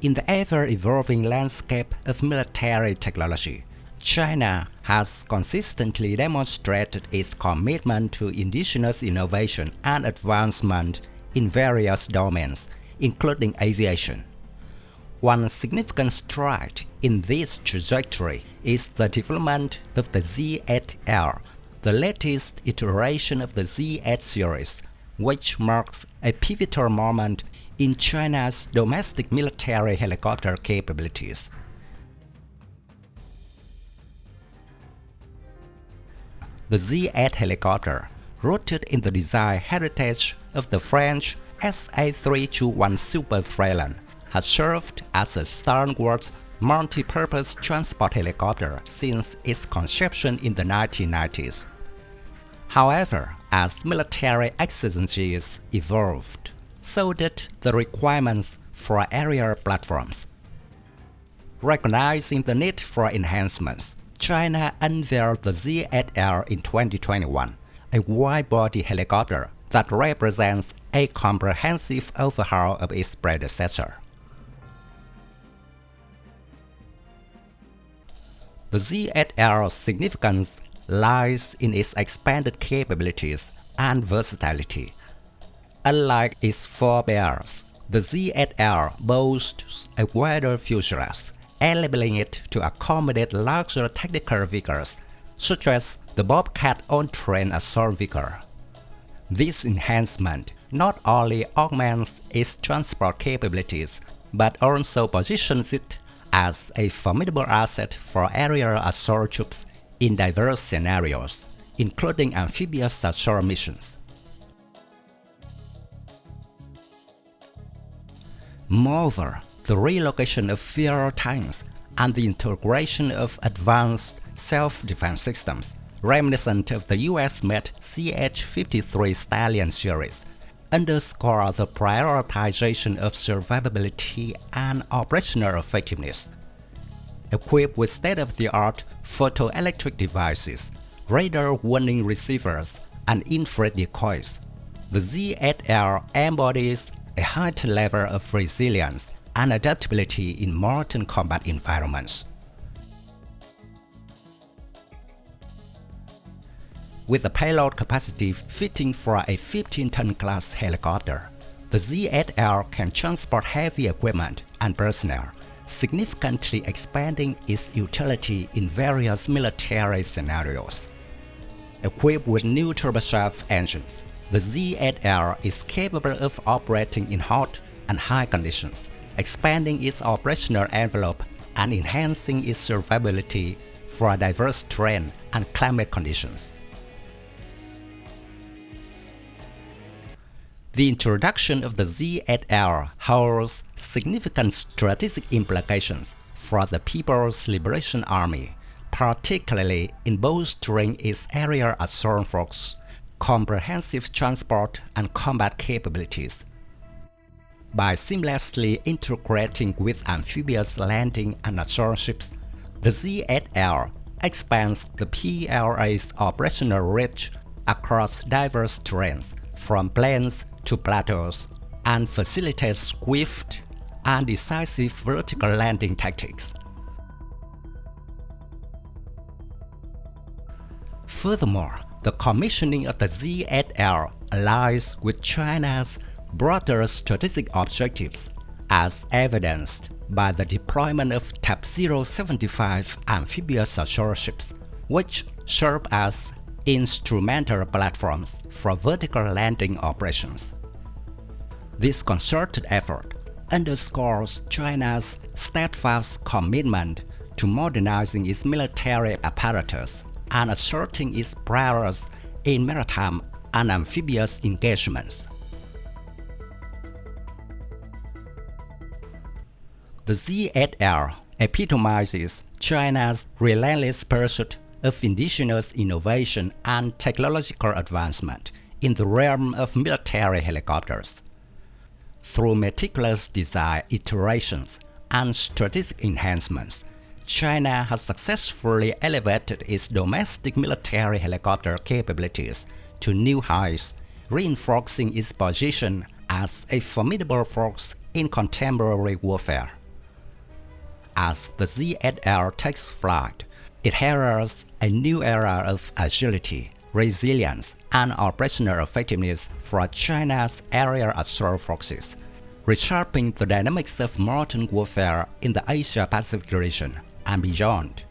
In the ever-evolving landscape of military technology, China has consistently demonstrated its commitment to indigenous innovation and advancement in various domains, including aviation. One significant stride in this trajectory is the development of the Z-8L, the latest iteration of the Z-8 series, which marks a pivotal moment in China's domestic military helicopter capabilities. The Z-8 helicopter, rooted in the design heritage of the French SA-321 Super Frelon, has served as a stalwart multi-purpose transport helicopter since its conception in the 1990s. However, as military exigencies evolved, so did the requirements for aerial platforms. Recognizing the need for enhancements, China unveiled the Z-8L in 2021, a wide-body helicopter that represents a comprehensive overhaul of its predecessor. The Z-8L's significance lies in its expanded capabilities and versatility. Unlike its forebears, the Z-8L boasts a wider fuselage, enabling it to accommodate larger technical vehicles, such as the Bobcat on-train assault vehicle. This enhancement not only augments its transport capabilities, but also positions it as a formidable asset for aerial assault troops in diverse scenarios, including amphibious assault missions. Moreover, the relocation of fuel tanks and the integration of advanced self-defense systems, reminiscent of the US-made CH-53 Stallion series, underscore the prioritization of survivability and operational effectiveness. Equipped with state-of-the-art photoelectric devices, radar warning receivers, and infrared decoys, the Z-8L embodies a heightened level of resilience and adaptability in modern combat environments. With a payload capacity fitting for a 15-ton class helicopter, the Z-8L can transport heavy equipment and personnel, significantly expanding its utility in various military scenarios. Equipped with new turboshaft engines, the Z-8L is capable of operating in hot and high conditions, expanding its operational envelope and enhancing its survivability for diverse terrain and climate conditions. The introduction of the Z-8L holds significant strategic implications for the People's Liberation Army, particularly in bolstering its aerial assault force, comprehensive transport and combat capabilities. By seamlessly integrating with amphibious landing and assault ships, the Z-8L expands the PLA's operational reach across diverse terrains, from plains to plateaus, and facilitates swift and decisive vertical landing tactics. Furthermore, the commissioning of the Z-8L aligns with China's broader strategic objectives, as evidenced by the deployment of Type 075 amphibious assault ships, which serve as instrumental platforms for vertical landing operations. This concerted effort underscores China's steadfast commitment to modernizing its military apparatus and asserting its prowess in maritime and amphibious engagements. The Z-8L epitomizes China's relentless pursuit of indigenous innovation and technological advancement in the realm of military helicopters. Through meticulous design iterations and strategic enhancements, China has successfully elevated its domestic military helicopter capabilities to new heights, reinforcing its position as a formidable force in contemporary warfare. as the Z-8L takes flight. It heralds a new era of agility, resilience, and operational effectiveness for China's aerial assault forces, reshaping the dynamics of modern warfare in the Asia-Pacific region and beyond.